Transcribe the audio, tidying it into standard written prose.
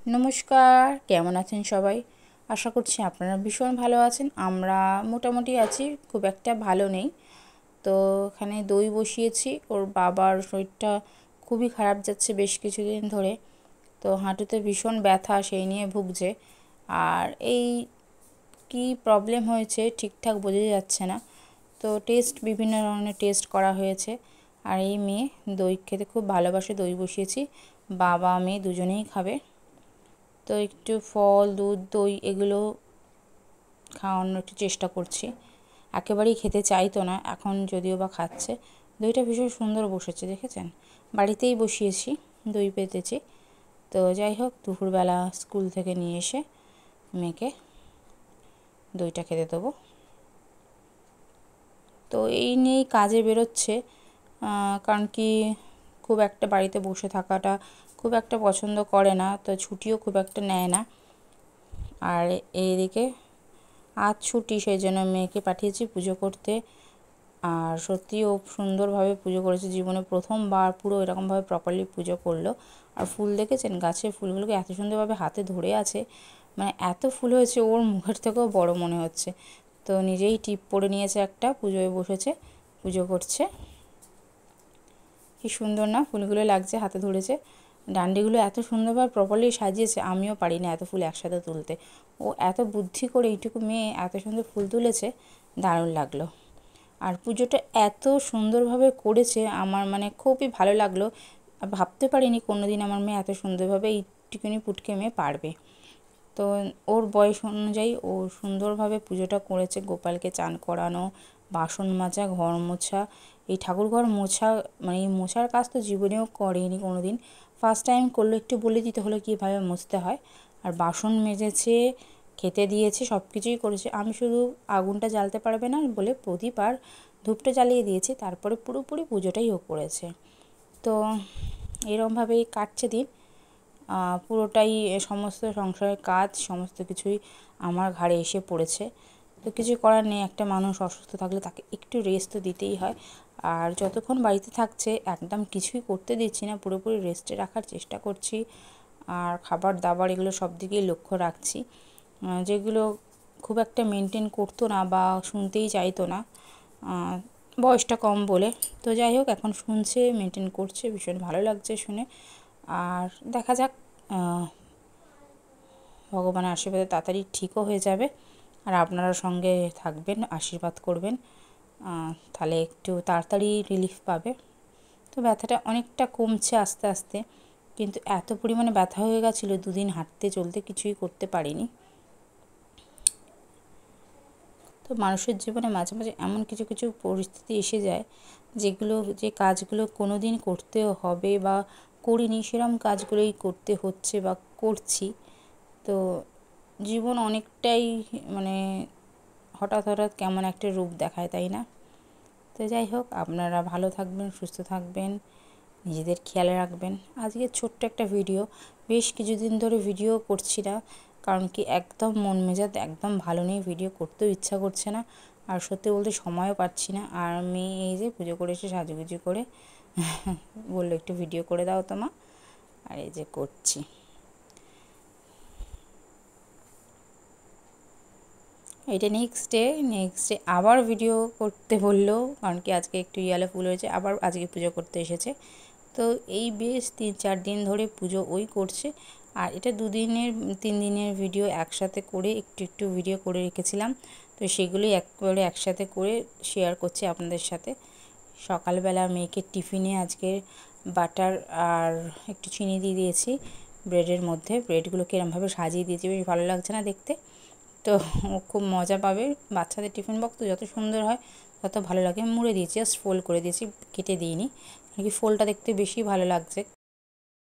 নমস্কার, কেমন আছেন সবাই? আশা করছি আপনারা ভীষণ ভালো আছেন। আমরা মোটামুটি আছি, খুব একটা ভালো নেই। তো এখানে দই বসিয়েছি। ওর বাবার শরীরটা খুবই খারাপ যাচ্ছে বেশ কিছুদিন ধরে। তো হাঁটুতে ভীষণ ব্যথা, সেই নিয়ে ভুগছে। আর এই কি প্রবলেম হয়েছে ঠিকঠাক বোঝা যাচ্ছে না। তো বিভিন্ন ধরনের টেস্ট করা হয়েছে। আর এই মেয়ে দই খেতে খুব ভালোবাসে, দই বসিয়েছি। বাবা মেয়ে দুজনেই খাবে। তো একটু ফল, দুধ, দই এগুলো খাওয়ানোর একটু চেষ্টা করছি। একেবারেই খেতে চাইতো না, এখন যদিও বা খাচ্ছে। দইটা ভীষণ সুন্দর বসেছে, দেখেছেন? বাড়িতেই বসিয়েছি, দই পেতেছি। তো যাই হোক, দুপুরবেলা স্কুল থেকে নিয়ে এসে মেয়েকে দইটা খেতে দেবো। তো এই নিয়েই কাজে বেরোচ্ছে। কারণ কি, খুব একটা বাড়িতে বসে থাকাটা খুব একটা পছন্দ করে না, তো ছুটিও খুব একটা নেয় না। আর এইদিকে আজ ছুটি, সেই জন্য মেয়েকে পাঠিয়েছি পুজো করতে। আর সত্যিই ও সুন্দরভাবে পুজো করেছে, জীবনে প্রথমবার পুরো এরকমভাবে প্রপারলি পুজো করলো। আর ফুল দেখেছেন, গাছের ফুলগুলোকে এত সুন্দরভাবে হাতে ধরে আছে, মানে এত ফুল হয়েছে ওর মুখের থেকেও বড় মনে হচ্ছে। তো নিজেই টিপ পরে নিয়েছে একটা, পুজোয় বসেছে, পুজো করছে। কি সুন্দর না ফুলগুলো লাগছে, হাতে ধরেছে। ডান্ডিগুলো এত সুন্দরভাবে প্রপারলি সাজিয়েছে, আমিও পারি না এত ফুল একসাথে তুলতে। ও এত বুদ্ধি করে এইটুকু মেয়ে এত সুন্দর ফুল তুলেছে, দারুণ লাগলো। আর পুজোটা এত সুন্দরভাবে করেছে, আমার মানে খুবই ভালো লাগলো। ভাবতে পারিনি কোনো দিন আমার মেয়ে এত সুন্দরভাবে এইটুকুনি পুটকে মেয়ে পারবে। তো ওর বয়স অনুযায়ী ও সুন্দরভাবে পুজোটা করেছে। গোপালকে চান করানো, বাসন মাজা, ঘর মোছা, এই ঠাকুর ঘর মোছা, মানে এই মোছার কাজ তো জীবনেও করেনি কোনো দিন। ফার্স্ট টাইম করলো, একটু বলে দিতে হলো কীভাবে মুছতে হয়। আর বাসন মেজেছে, খেতে দিয়েছে, সব কিছুই করেছে। আমি শুধু আগুনটা জ্বালতে পারবে না বলে প্রদীপ আর ধূপটা জ্বালিয়ে দিয়েছি, তারপরে পুরোপুরি পুজোটাই ও করেছে। তো এরমভাবেই কাটছে দিন। পুরোটাই সমস্ত সংসারের কাজ সমস্ত কিছুই আমার ঘাড়ে এসে পড়েছে। তো কিছু করার নেই, একটা মানুষ অসুস্থ থাকলে তাকে একটু রেস্ট তো দিতেই হয়। আর যতক্ষণ বাড়িতে থাকছে একদম কিছুই করতে দিচ্ছি না, পুরোপুরি রেস্টে রাখার চেষ্টা করছি। আর খাবার দাবার এগুলো সব দিকেই লক্ষ্য রাখছি। যেগুলো খুব একটা মেনটেন করতো না বা শুনতেই চাইতো না, বয়সটা কম বলে। তো যাই হোক, এখন শুনছে, মেনটেন করছে, ভীষণ ভালো লাগছে শুনে। আর দেখা যাক, ভগবানের আশীর্বাদে তাড়াতাড়ি ঠিকও হয়ে যাবে। আর আপনারা সঙ্গে থাকবেন, আশীর্বাদ করবেন, তাহলে একটু তাড়াতাড়ি রিলিফ পাবে। তো ব্যথাটা অনেকটা কমছে আস্তে আস্তে, কিন্তু এত পরিমাণে ব্যথা হয়ে গেছিলো, দুদিন হাঁটতে চলতে কিছুই করতে পারিনি। তো মানুষের জীবনে মাঝে মাঝে এমন কিছু কিছু পরিস্থিতি এসে যায়, যে কাজগুলো কোনো দিন করতে হবে বা করিনি, সেরম কাজগুলোই করতে হচ্ছে বা করছি। তো জীবন অনেকটাই মানে হঠাৎ হঠাৎ কেমন একটা রূপ দেখায়, তাই না? তো যাই হোক, আপনারা ভালো থাকবেন, সুস্থ থাকবেন, নিজেদের খেয়াল রাখবেন। আজকে ছোট্ট একটা ভিডিও, বেশ কিছুদিন ধরে ভিডিও করছি না, কারণ কি একদম মন মেজাজ একদম ভালো নেই, ভিডিও করতেও ইচ্ছা করছে না। আর সত্যি বলতে সময়ও পাচ্ছি না। আর আমি এই যে পুজো করে এসে সাজুগুজু করে বললো একটু ভিডিও করে দাও তো মা, আর এই যে করছি। এটা নেক্সট ডে আবার ভিডিও করতে বললো, কারণ কি আজকে একটু ইয়ালো ফুল হয়েছে, আবার আজকে পুজো করতে এসেছে। তো এই বেশ 3-4 দিন ধরে পুজো ওই করছে। আর এটা 3 দিনের ভিডিও একসাথে করে একটু একটু ভিডিও করে রেখেছিলাম। তো সেগুলোই একবারে একসাথে করে শেয়ার করছি আপনাদের সাথে। সকালবেলা মেয়েকে টিফিনে আজকে বাটার আর একটু চিনি দিয়ে দিয়েছি ব্রেডের মধ্যে। ব্রেডগুলোকে এরমভাবে সাজিয়ে দিয়েছি, বেশ ভালো লাগছে না দেখতে? তো ও খুব মজা পাবে। বাচ্চাদের টিফিন বক্স তো যত সুন্দর হয় তত ভালো লাগে। মুড়ে দিয়েছি, জাস্ট ফোল্ড করে দিয়েছি, কেটে দিইনি। নাকি ফোল্ডটা দেখতে বেশি ভালো লাগছে।